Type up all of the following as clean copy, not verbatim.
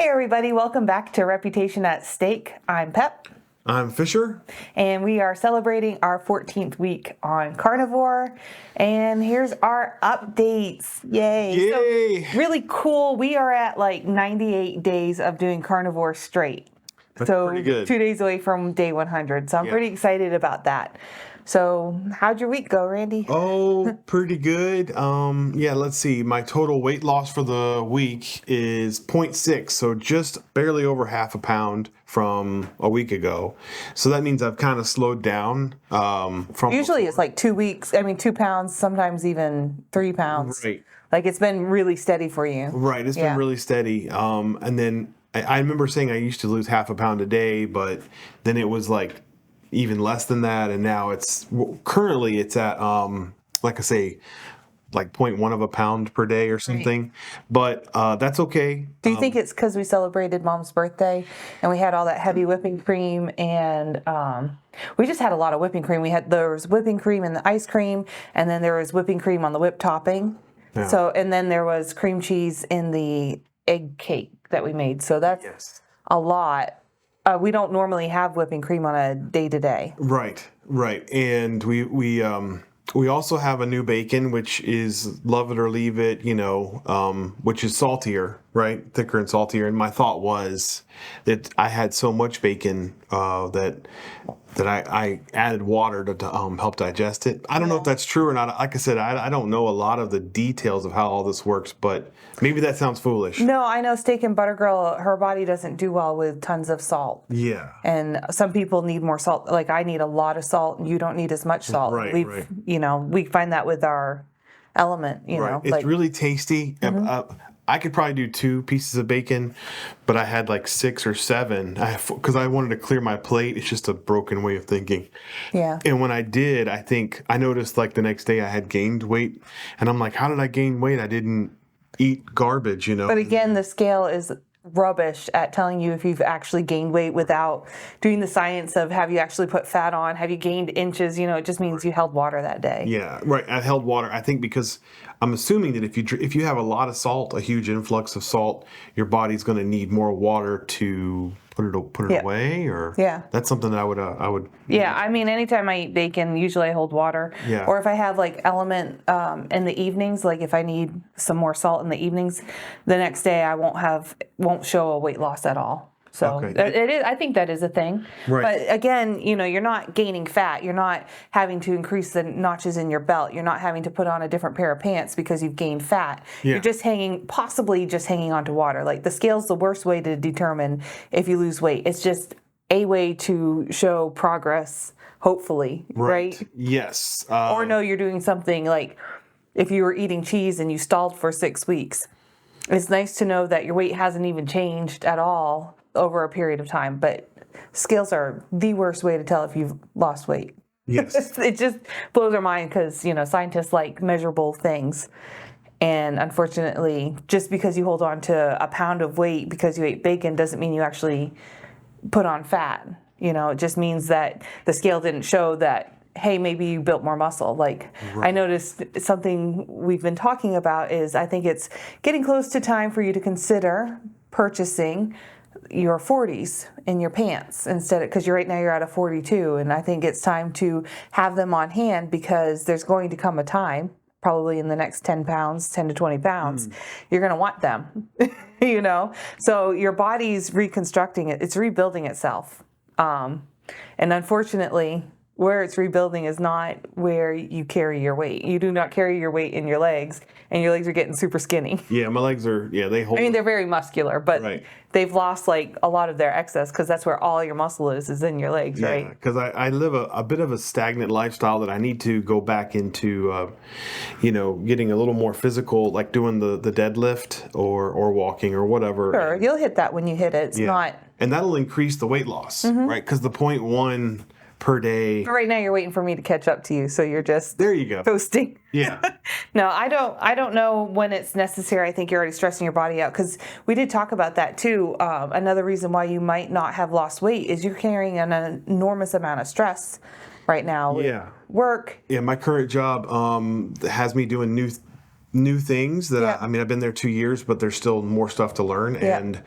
Hey everybody, welcome back to Reputation at Stake. I'm Pep. I'm Fisher. And we are celebrating our 14th week on Carnivore. And here's our updates. Yay. Yay. So, really cool. We are at like 98 days of doing Carnivore straight. That's so pretty good. 2 days away from day 100. So I'm pretty excited about that. So how'd your week go, Randy? Oh, pretty good. Let's see. My total weight loss for the week is 0.6, so just barely over half a pound from a week ago. So that means I've kind of slowed down from Usually before. it's like 2 weeks. 2 pounds, sometimes even 3 pounds. Right. Like it's been really steady for you. Right. It's been really steady. And then I remember saying I used to lose half a pound a day, but then it was like even less than that, and now currently it's at like I say, like 0.1 of a pound per day or something. Right. But that's okay. Do you think it's because we celebrated Mom's birthday and we had all that heavy whipping cream, and we just had a lot of whipping cream. There was whipping cream in the ice cream, and then there was whipping cream on the whipped topping. Yeah. So, and then there was cream cheese in the egg cake that we made. So that's a lot. We don't normally have whipping cream on a day-to-day. Right. And we also have a new bacon, which is love it or leave it, which is saltier, right? Thicker and saltier. And my thought was that I had so much bacon that I added water to help digest it. I don't know if that's true or not. Like I said, I don't know a lot of the details of how all this works, but maybe that sounds foolish. No, I know Steak and Butter Girl, her body doesn't do well with tons of salt. Yeah. And some people need more salt. Like I need a lot of salt, and you don't need as much salt. Right. We find that with our element, Right. It's really tasty. Mm-hmm. I could probably do 2 pieces of bacon, but I had like 6 or 7 because I wanted to clear my plate. It's just a broken way of thinking. Yeah. And when I did, I think I noticed like the next day I had gained weight, and I'm like, how did I gain weight? I didn't eat garbage, But again, the scale is rubbish at telling you if you've actually gained weight without doing the science of have you actually put fat on, have you gained inches, it just means you held water that day. Yeah, right. I held water. I think because I'm assuming that if you have a lot of salt, a huge influx of salt, your body's going to need more water to put it away, or that's something that I would. Yeah, anytime I eat bacon, usually I hold water. Yeah. Or if I have like element in the evenings, like if I need some more salt in the evenings, the next day I won't show a weight loss at all. So it is. I think that is a thing. Right. But again, you're not gaining fat. You're not having to increase the notches in your belt. You're not having to put on a different pair of pants because you've gained fat. Yeah. You're just possibly hanging on to water. Like the scale's the worst way to determine if you lose weight. It's just a way to show progress, hopefully. Right? Yes. Or no, you're doing something like if you were eating cheese and you stalled for 6 weeks. It's nice to know that your weight hasn't even changed at all over a period of time, but scales are the worst way to tell if you've lost weight. Yes. It just blows our mind because, scientists like measurable things. And unfortunately, just because you hold on to a pound of weight because you ate bacon doesn't mean you actually put on fat. It just means that the scale didn't show that, hey, maybe you built more muscle. Like I noticed something we've been talking about is I think it's getting close to time for you to consider purchasing your 40s in your pants instead, because right now you're at a 42, and I think it's time to have them on hand because there's going to come a time, probably in the next 10 to 20 pounds, you're going to want them, so your body's reconstructing it, it's rebuilding itself, and unfortunately where it's rebuilding is not where you carry your weight. You do not carry your weight in your legs, and your legs are getting super skinny. Yeah, my legs are, they hold. They're very muscular, but they've lost like a lot of their excess because that's where all your muscle is in your legs, right? Yeah, because I live a bit of a stagnant lifestyle that I need to go back into, getting a little more physical, like doing the deadlift or walking or whatever. Sure, you'll hit that when you hit it. It's not. And that'll increase the weight loss, right? Because the 0.1 per day. But right now you're waiting for me to catch up to you, so you're just there you go coasting. Yeah. No, I don't know when it's necessary. I think you're already stressing your body out because we did talk about that too. Another reason why you might not have lost weight is you're carrying an enormous amount of stress right now with work. Yeah, my current job has me doing new things that Yeah. I mean, I've been there 2 years, but there's still more stuff to learn, Yeah. and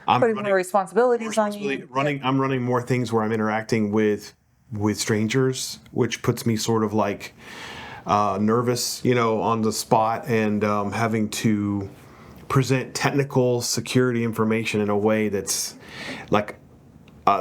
I'm Putting more responsibilities on you. I'm running more things where I'm interacting with strangers, which puts me sort of like nervous, on the spot, and having to present technical security information in a way that's like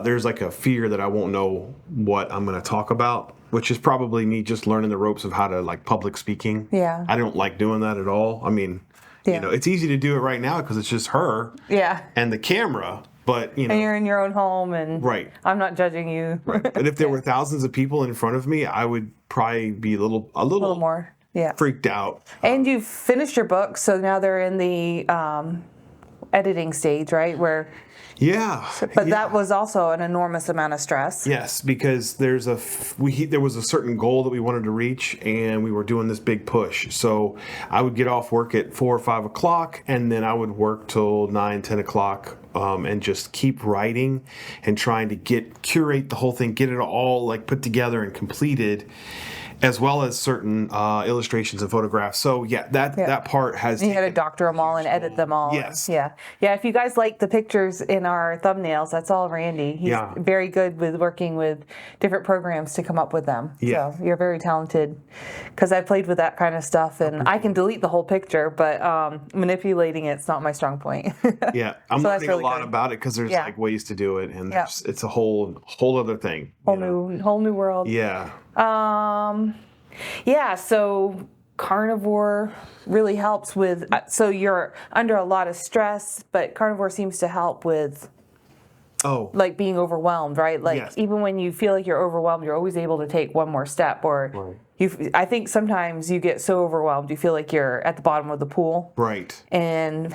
there's like a fear that I won't know what I'm going to talk about, which is probably me just learning the ropes of how to like public speaking. Yeah. I don't like doing that at all. I mean, Yeah. it's easy to do it right now because it's just her Yeah. and the camera, but And you're in your own home, and right. I'm not judging you. Right. But if there were thousands of people in front of me, I would probably be a little more. Yeah. freaked out. And you've finished your book, so now they're in the editing stage, right? Yeah. But that was also an enormous amount of stress. Yes, because there was a certain goal that we wanted to reach, and we were doing this big push. So I would get off work at 4 or 5 o'clock, and then I would work till 9, 10 o'clock, and just keep writing and trying to curate the whole thing, get it all like put together and completed, as well as certain illustrations and photographs. So that part has. You had to doctor them all and edit them all. Yes. Yeah. If you guys like the pictures in our thumbnails, that's all Randy. He's very good with working with different programs to come up with them. Yeah. So you're very talented, because I played with that kind of stuff, and I can delete the whole picture, but manipulating it's not my strong point. Yeah, I'm So learning really a lot good. about it because there's like ways to do it, and it's a whole other thing. Whole new world. Yeah. So carnivore really helps with, so you're under a lot of stress, but carnivore seems to help with like being overwhelmed, right? Like even when you feel like you're overwhelmed, you're always able to take one more step, or I think sometimes you get so overwhelmed, you feel like you're at the bottom of the pool. Right. And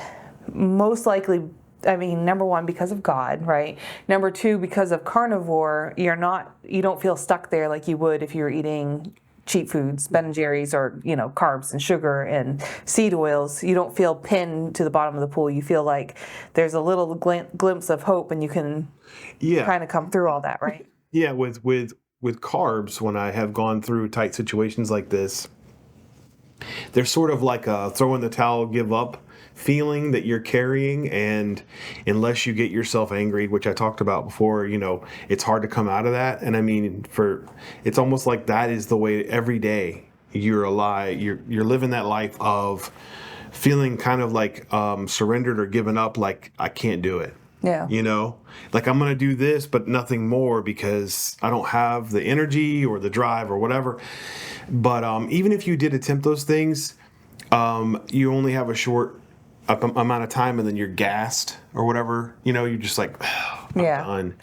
most likely, I mean, number one, because of God, right? Number two, because of carnivore, you don't feel stuck there like you would if you were eating cheap foods, Ben and Jerry's, or, carbs and sugar and seed oils. You don't feel pinned to the bottom of the pool. You feel like there's a little glimpse of hope, and you can kind of come through all that, right? Yeah, with carbs, when I have gone through tight situations like this, there's sort of like a throw in the towel, give up feeling that you're carrying, and unless you get yourself angry, which I talked about before, it's hard to come out of that. And I mean, it's almost like that is the way every day you're alive, you're living that life of feeling kind of like surrendered or given up, like I can't do it. Yeah. Like I'm going to do this, but nothing more, because I don't have the energy or the drive or whatever. But even if you did attempt those things, you only have a short amount of time, and then you're gassed or whatever. You're just like, I'm done.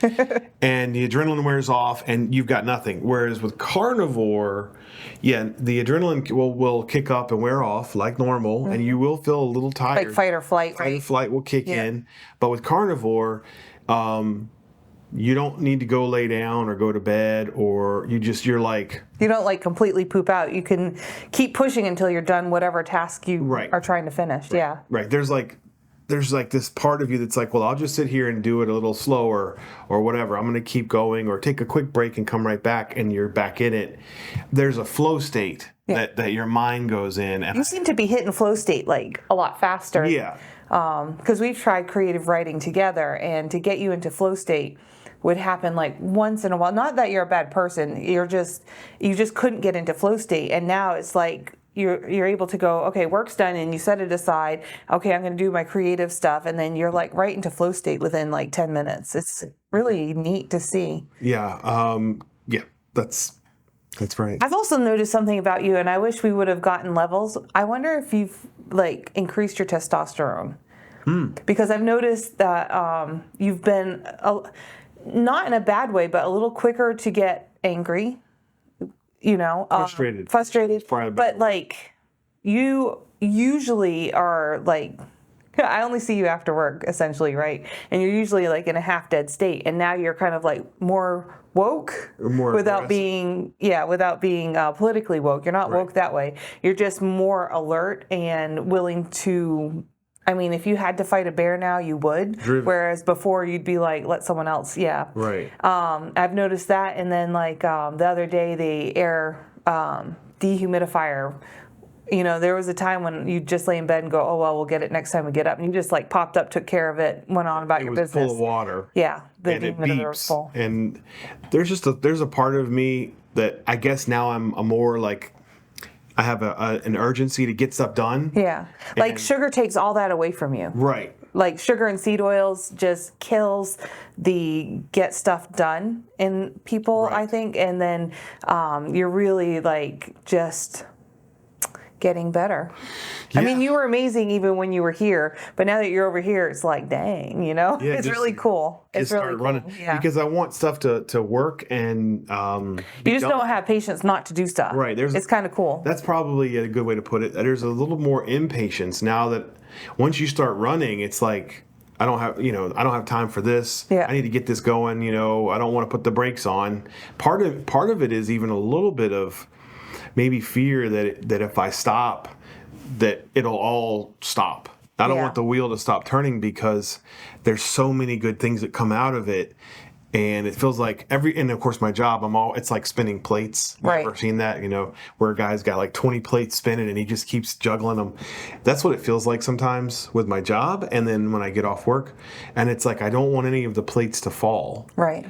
And the adrenaline wears off, and you've got nothing. Whereas with carnivore, the adrenaline will kick up and wear off like normal, and you will feel a little tired. Like fight or flight, right? Fight or flight will kick in. But with carnivore, you don't need to go lay down or go to bed, or you're like... You don't like completely poop out. You can keep pushing until you're done whatever task you are trying to finish. Right. Yeah. Right. There's like this part of you that's like, well, I'll just sit here and do it a little slower or whatever. I'm going to keep going, or take a quick break and come right back, and you're back in it. There's a flow state that your mind goes in. And you seem to be hitting flow state like a lot faster. Yeah. Because we've tried creative writing together, and to get you into flow state would happen like once in a while. Not that you're a bad person, you just couldn't get into flow state, and now it's like you're able to go, okay, work's done, and you set it aside. Okay, I'm going to do my creative stuff, and then you're like right into flow state within like 10 minutes. It's really neat to see. Yeah, that's right. I've also noticed something about you, and I wish we would have gotten levels. I wonder if you've like increased your testosterone, because I've noticed that you've been not in a bad way, but a little quicker to get angry, frustrated, but like you usually are like, I only see you after work essentially, right? And you're usually like in a half dead state, and now you're kind of like more woke, without being politically woke. You're not woke that way. You're just more alert and willing to, I mean, if you had to fight a bear now, you would. Whereas before, you'd be like, let someone else. Yeah. Right. I've noticed that. And then, like the other day, the air dehumidifier You know, there was a time when you just lay in bed and go, oh, well, we'll get it next time we get up. And you just like popped up, took care of it, went on about your was business. full of water. Yeah. The And it dehumidifier was beeps. full. And there's a part of me that I guess now I'm a more like, I have an urgency to get stuff done. Yeah. Like And- sugar takes all that away from you. Right. Like sugar and seed oils just kills the get stuff done in people, Right. I think. And then you're really like just getting better. I mean, Yeah. you were amazing even when you were here, but now that you're over here, it's like, dang, you know, Yeah, it's just- really cool. It's Just really start cool. running Yeah. because I want stuff to work and You just don't have patience not to do stuff. Right, It's kind of cool. That's probably a good way to put it. There's a little more impatience now that once you start running, it's like I don't have time for this. Yeah. I need to get this going. I don't want to put the brakes on. Part of it is even a little bit of maybe fear that if I stop, that it'll all stop. I don't Yeah. want the wheel to stop turning because there's so many good things that come out of it. And it feels like and of course my job, it's like spinning plates. Right. You've ever seen that, where a guy's got like 20 plates spinning and he just keeps juggling them. That's what it feels like sometimes with my job. And then when I get off work and it's like, I don't want any of the plates to fall. Right.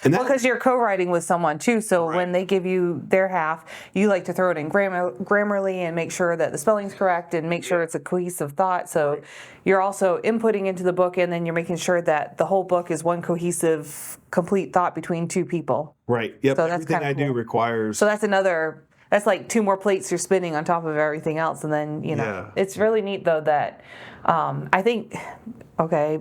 And that, Because you're co-writing with someone too, so Right. when they give you their half, you like to throw it in Grammarly and make sure that the spelling's correct and make sure it's a cohesive thought. So you're also inputting into the book, and then you're making sure that the whole book is one cohesive, complete thought between two people. right. Yep. So that's Everything kinda I do cool. requires. So that's like two more plates you're spinning on top of everything else, and then Yeah. it's really neat though that I think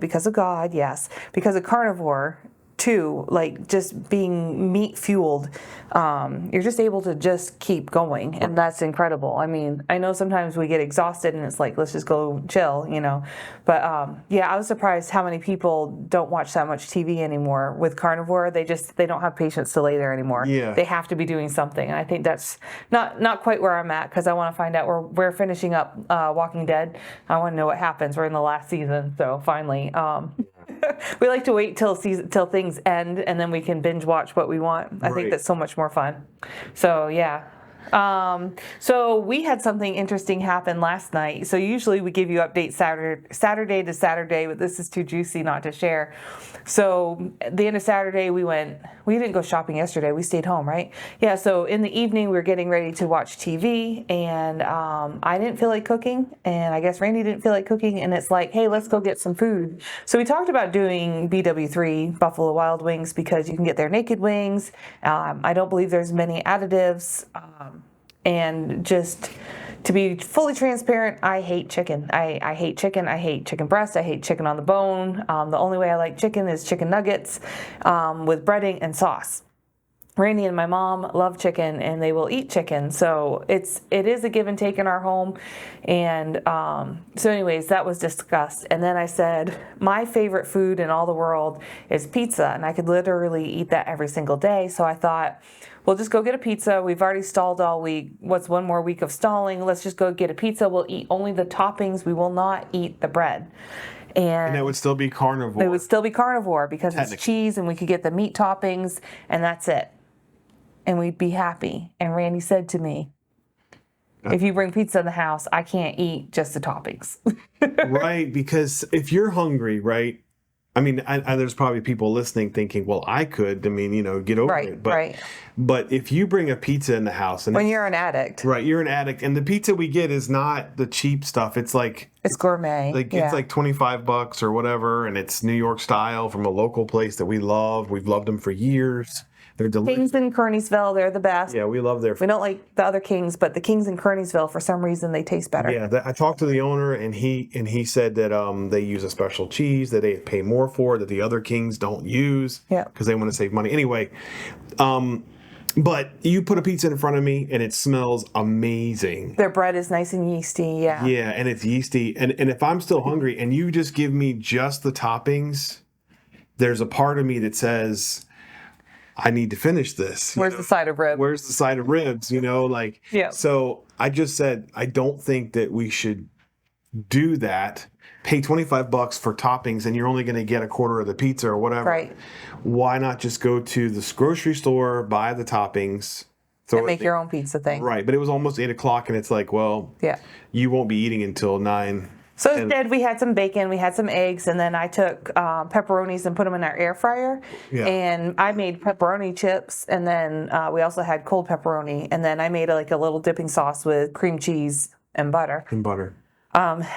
because of God, yes, because of carnivore. Too, like just being meat fueled, you're just able to just keep going, and that's incredible. I mean, I know sometimes we get exhausted and it's like, let's just go chill, but I was surprised how many people don't watch that much TV anymore with carnivore. They don't have patience to lay there anymore. Yeah. They have to be doing something, and I think that's not quite where I'm at, because I want to find out we're finishing up Walking Dead. I want to know what happens. We're in the last season, so finally. We like to wait till things end, and then we can binge watch what we want. I think Right. that's so much more fun. So yeah. So we had something interesting happen last night. So usually we give you updates Saturday to Saturday, but this is too juicy not to share. So at the end of Saturday, we didn't go shopping yesterday. We stayed home, right? Yeah. So in the evening, we were getting ready to watch TV, and I didn't feel like cooking, and I guess Randy didn't feel like cooking, and it's like, hey, let's go get some food. So we talked about doing BW3, Buffalo Wild Wings, because you can get their naked wings. I don't believe there's many additives. And just to be fully transparent, I hate chicken. I hate chicken. I hate chicken breast. I hate chicken on the bone. The only way I like chicken is chicken nuggets with breading and sauce. Randy and my mom love chicken, and they will eat chicken. So it is a give and take in our home. And so anyways, that was discussed. And then I said, my favorite food in all the world is pizza. And I could literally eat that every single day. So I thought, we'll just go get a pizza. We've already stalled all week. What's one more week of stalling? Let's just go get a pizza. We'll eat only the toppings. We will not eat the bread. And it would still be carnivore. It would still be carnivore because it's cheese, and we could get the meat toppings, and that's it. And we'd be happy. And Randy said to me, if you bring pizza in the house, I can't eat just the toppings. Right, because if you're hungry, right? I mean, there's probably people listening thinking, well, I could. I mean, get over Right, it. But, right. But if you bring a pizza in the house, and When you're an addict. right, you're an addict, and the pizza we get is not the cheap stuff. It's like It's gourmet. It's like $25 or whatever, and it's New York style from a local place that we love. We've loved them for years. They're delicious. Kings in Kearneysville, they're the best. Yeah, we love their. We don't like the other Kings, but the Kings in Kearneysville, for some reason, they taste better. Yeah, I talked to the owner, and he said that they use a special cheese that they pay more for that the other Kings don't use. Yeah. Because they want to save money. Anyway, but you put a pizza in front of me, and it smells amazing. Their bread is nice and yeasty, yeah. Yeah, and it's yeasty. And if I'm still hungry, and you just give me just the toppings, there's a part of me that says, I need to finish this. Where's the side of rib? Where's the side of ribs? Yeah. So I just said, I don't think that we should do that. Pay $25 for toppings, and you're only going to get a quarter of the pizza or whatever. Right. Why not just go to the grocery store, buy the toppings, So make your own pizza thing. Right, but it was almost 8 o'clock, and it's like, well, Yeah. you won't be eating until 9. So instead, we had some bacon, we had some eggs, and then I took pepperonis and put them in our air fryer. Yeah. And I made pepperoni chips, and then we also had cold pepperoni, and then I made like a little dipping sauce with cream cheese and butter. And butter.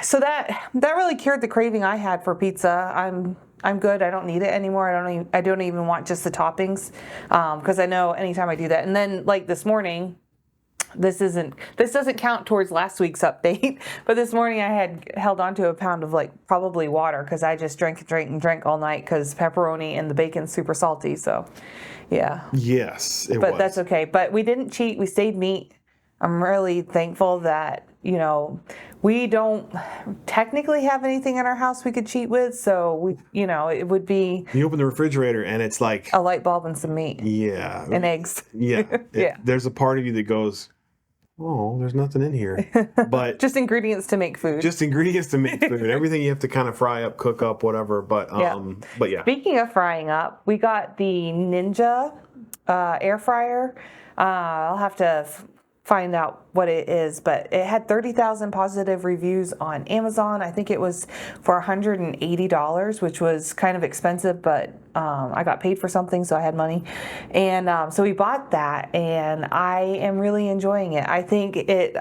So that really cured the craving I had for pizza. I'm good. I don't need it anymore. I don't even want just the toppings, because I know anytime I do that. And then like this morning. This doesn't count towards last week's update, but this morning I had held on to a pound of like probably water because I just drank all night because pepperoni and the bacon's super salty. So, yeah. Yes, it was. But that's okay. But we didn't cheat. We stayed meat. I'm really thankful that, we don't technically have anything in our house we could cheat with. So it would be. You open the refrigerator and it's like a light bulb and some meat. Yeah. And eggs. Yeah. Yeah. There's a part of you that goes, oh, there's nothing in here. But just ingredients to make food. Just ingredients to make food. Everything you have to kind of fry up, cook up, whatever. But yeah. Speaking of frying up, we got the Ninja air fryer. I'll have to find out what it is, but it had 30,000 positive reviews on Amazon. I think it was for $180, which was kind of expensive, but I got paid for something, so I had money. And so we bought that, and I am really enjoying it. I think it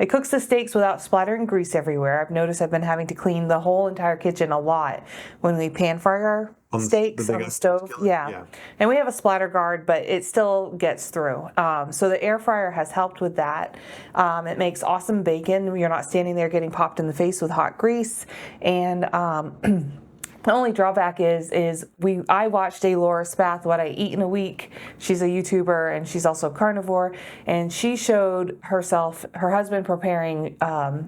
cooks the steaks without splattering grease everywhere. I've noticed I've been having to clean the whole entire kitchen a lot when we pan fry our steaks on the stove. Yeah. And we have a splatter guard, but it still gets through. So the air fryer has helped with that. It makes awesome bacon. You're not standing there getting popped in the face with hot grease. And the only drawback is I watched Laura Spath, What I Eat in a Week. She's a YouTuber and she's also carnivore, and she showed her husband preparing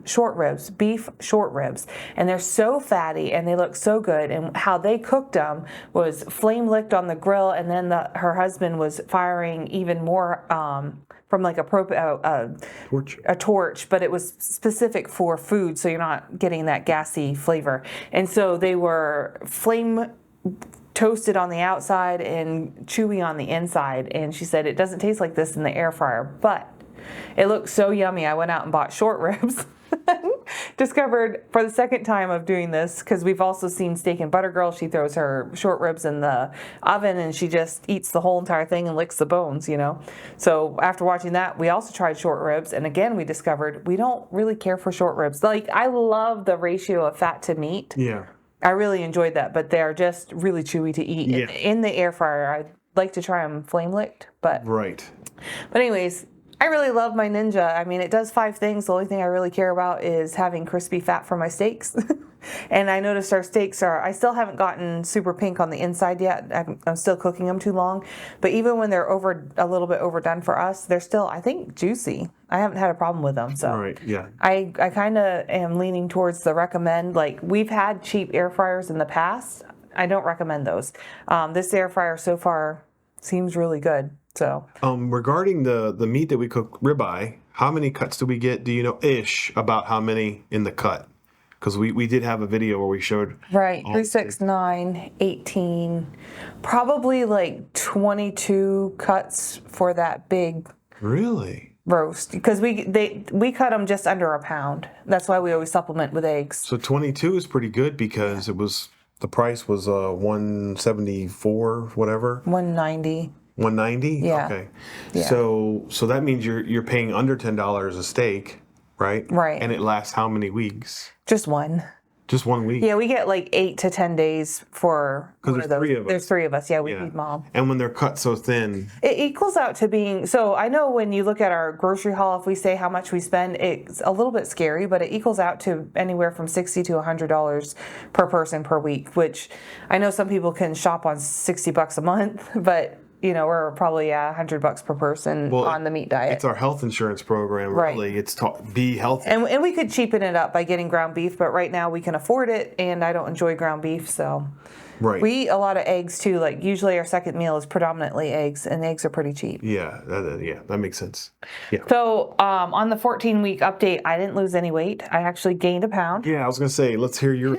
short ribs, beef short ribs, and they're so fatty and they look so good. And how they cooked them was flame licked on the grill, and then her husband was firing even more from like a torch, but it was specific for food, so you're not getting that gassy flavor. And so they were flame toasted on the outside and chewy on the inside. And she said it doesn't taste like this in the air fryer, but it looks so yummy. I went out and bought short ribs. Discovered for the second time of doing this, because we've also seen Steak and Butter Girl. She throws her short ribs in the oven and she just eats the whole entire thing and licks the bones, So after watching that, we also tried short ribs, and again we discovered we don't really care for short ribs. Like, I love the ratio of fat to meat. Yeah. I really enjoyed that, but they're just really chewy to eat. Yeah. In the air fryer. I'd like to try them flame licked, but right. But anyways, I really love my Ninja. I mean, it does 5 things. The only thing I really care about is having crispy fat for my steaks. And I noticed our steaks I still haven't gotten super pink on the inside yet. I'm still cooking them too long. But even when they're a little bit overdone for us, they're still, I think, juicy. I haven't had a problem with them. So right, yeah. I kind of am leaning towards the recommend. Like, we've had cheap air fryers in the past. I don't recommend those. This air fryer so far seems really good. So regarding the meat that we cook, ribeye, how many cuts do we get? Do you know about how many in the cut? Because we did have a video where we showed. Right, 3, 6, 9, 18, probably like 22 cuts for that big. Really? Roast, because we cut them just under a pound. That's why we always supplement with eggs. So 22 is pretty good, because the price was $174, whatever. 190. 190? Yeah. Okay. Yeah. So that means you're paying under $10 a steak, right? Right. And it lasts how many weeks? Just one. Just 1 week? Yeah, we get like 8 to 10 days for one of those. 3 of us. There's 3 of us. Yeah, we feed Mom. And when they're cut so thin, it equals out to being. So I know when you look at our grocery haul, if we say how much we spend, it's a little bit scary, but it equals out to anywhere from $60 to $100 per person per week. Which I know some people can shop on $60 a month, but we're probably $100 per person on the meat diet. It's our health insurance program, really. Right. It's be healthy. And we could cheapen it up by getting ground beef, but right now we can afford it, and I don't enjoy ground beef, so. Right. We eat a lot of eggs, too. Like, usually our second meal is predominantly eggs, and eggs are pretty cheap. Yeah, that makes sense. Yeah. So, on the 14-week update, I didn't lose any weight. I actually gained a pound. Yeah, I was going to say, let's hear your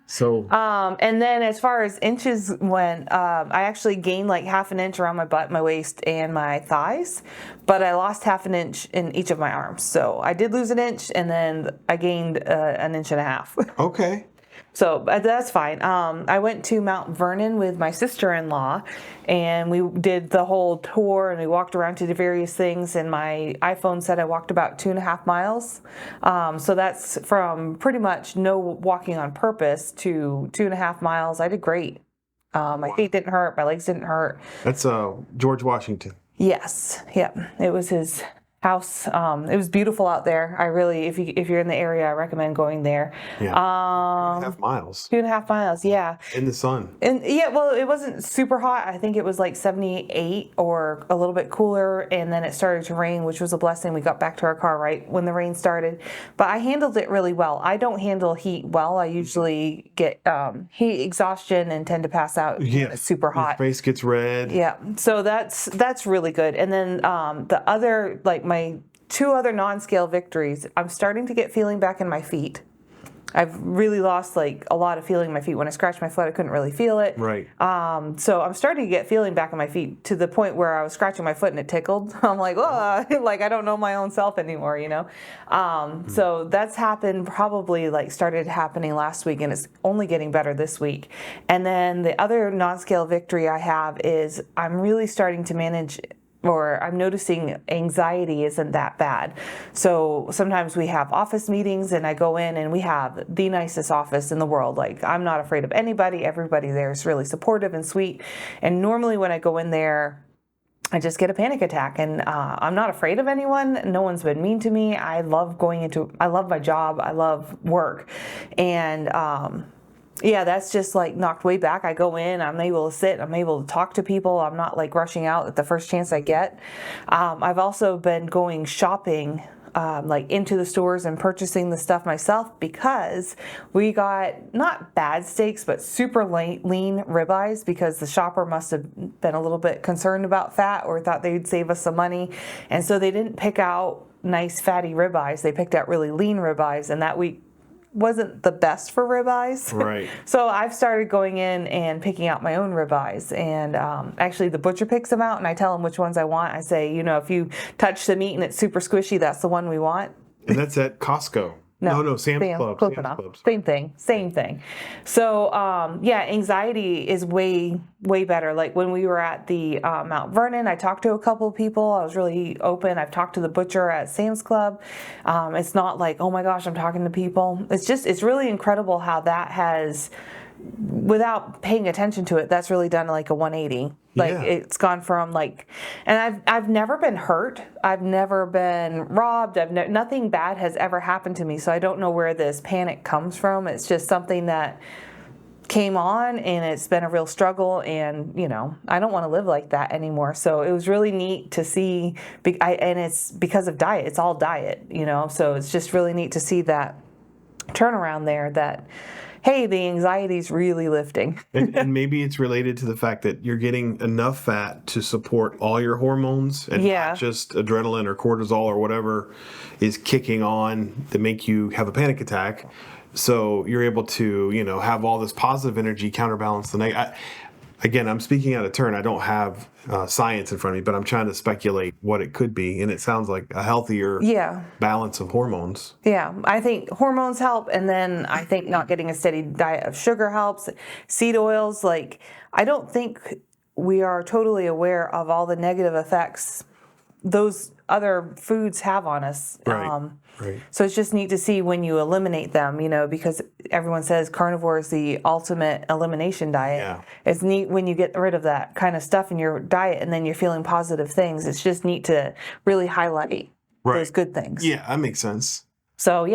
So And then as far as inches went, I actually gained like half an inch around my butt, my waist, and my thighs, but I lost half an inch in each of my arms. So I did lose an inch, and then I gained an inch and a half. okay. So that's fine. I went to Mount Vernon with my sister-in-law, and we did the whole tour, and we walked around to the various things, and my iPhone said I walked about 2.5 miles. So that's from pretty much no walking on purpose to 2.5 miles. I did great. My feet didn't hurt. My legs didn't hurt. That's George Washington. Yes. Yep. It was his house. It was beautiful out there. I really, if you're in the area, I recommend going there. Yeah. 2.5 miles 2.5 miles. Yeah. in the sun. And yeah, well, it wasn't super hot. I think it was like 78 or a little bit cooler, and then it started to rain, which was a blessing. We got back to our car right when the rain started, but I handled it really well. I don't handle heat well. I usually get heat exhaustion and tend to pass out when it's super hot. Your face gets red. Yeah, so that's really good. And then the other, like my 2 other non-scale victories, I'm starting to get feeling back in my feet. I've really lost like a lot of feeling in my feet. When I scratched my foot, I couldn't really feel it. Right. So I'm starting to get feeling back in my feet to the point where I was scratching my foot and it tickled. I'm like, oh, like I don't know my own self anymore, you know? So that's happened probably like started happening last week, and it's only getting better this week. And then the other non-scale victory I have is I'm really starting to manage, or I'm noticing anxiety isn't that bad. So sometimes we have office meetings, and I go in and we have the nicest office in the world. Like I'm not afraid of anybody. Everybody there is really supportive and sweet. And normally when I go in there, I just get a panic attack, and I'm not afraid of anyone. No one's been mean to me. I love my job. I love work. And, yeah, that's just like knocked way back. I go in, I'm able to sit, I'm able to talk to people. I'm not like rushing out at the first chance I get. I've also been going shopping, like into the stores and purchasing the stuff myself, because we got not bad steaks, but super lean ribeyes, because the shopper must have been a little bit concerned about fat or thought they'd save us some money. And so they didn't pick out nice fatty ribeyes. They picked out really lean ribeyes, and that week wasn't the best for ribeyes. Right. So I've started going in and picking out my own ribeyes, and actually the butcher picks them out, and I tell him which ones I want. I say, you know, if you touch the meat and it's super squishy, that's the one we want. And that's at Costco. No, Sam's Club. Sam's Club. Same thing. So, yeah, anxiety is way better. Like when we were at the Mount Vernon, I talked to a couple of people. I was really open. I've talked to the butcher at Sam's Club. It's not like, oh my gosh, I'm talking to people. It's really incredible how that has, without paying attention to it, that's really done like a 180. Like it's gone from like, and I've never been hurt. I've never been robbed. Nothing bad has ever happened to me. So I don't know where this panic comes from. It's just something that came on, and it's been a real struggle, and you know, I don't want to live like that anymore. So it was really neat to see, and it's because of diet. It's all diet, you know, so it's just really neat to see that turnaround there, that hey, the anxiety's really lifting. and maybe it's related to the fact that you're getting enough fat to support all your hormones, and not just adrenaline or cortisol or whatever is kicking on to make you have a panic attack. So you're able to, you know, have all this positive energy counterbalance the negative. Again, I'm speaking out of turn. I don't have science in front of me, but I'm trying to speculate what it could be. And it sounds like a healthier balance of hormones. Yeah, I think hormones help. And then I think not getting a steady diet of sugar helps. Seed oils, like, I don't think we are totally aware of all the negative effects those other foods have on us. Right. So it's just neat to see when you eliminate them, you know, because everyone says carnivore is the ultimate elimination diet. Yeah. It's neat when you get rid of that kind of stuff in your diet, and then you're feeling positive things. It's just neat to really highlight those good things. Yeah, that makes sense. So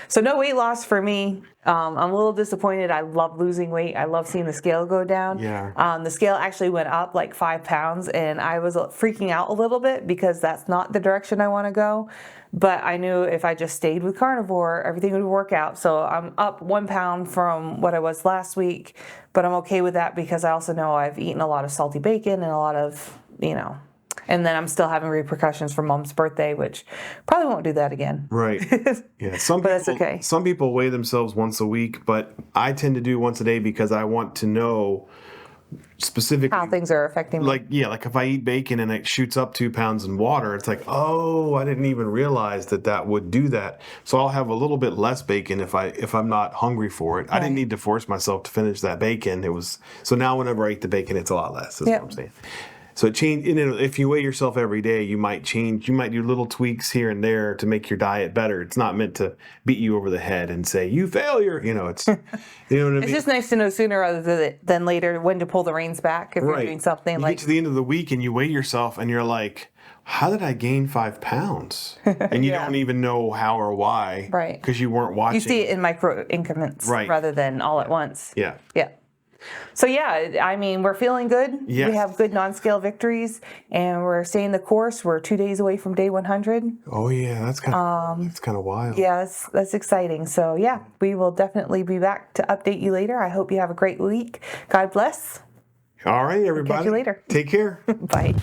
so no weight loss for me. I'm a little disappointed. I love losing weight. I love seeing the scale go down. Yeah. The scale actually went up like 5 pounds, and I was freaking out a little bit because that's not the direction I want to go. But I knew if I just stayed with carnivore, everything would work out. So I'm up 1 pound from what I was last week, but I'm okay with that because I also know I've eaten a lot of salty bacon and a lot of, you know, And then I'm still having repercussions from Mom's birthday, which probably won't do that again. Right. Yeah. But that's okay. Some people weigh themselves once a week, but I tend to do once a day because I want to know specifically How things are affecting me. like if I eat bacon and it shoots up 2 pounds in water, it's like, oh, I didn't even realize that would do that. So I'll have a little bit less bacon if I'm not hungry for it. I didn't need to force myself to finish that bacon. So now whenever I eat the bacon, it's a lot less. That's what I'm saying. So if you weigh yourself every day, you might do little tweaks here and there to make your diet better. It's not meant to beat you over the head and say, you failure. It's, you know what I mean? It's just nice to know sooner rather than later when to pull the reins back if you're doing something you get to the end of the week and you weigh yourself and you're like, how did I gain 5 pounds? And you don't even know how or why. Right. Because you weren't watching. You see it in micro increments rather than all at once. Yeah. Yeah. So I mean, we're feeling good. Yes. We have good non-scale victories, and we're staying the course. We're 2 days away from day 100. Oh yeah, that's kind of wild. Yeah, that's exciting. So we will definitely be back to update you later. I hope you have a great week. God bless. All right, everybody. Catch you later. Take care. Bye.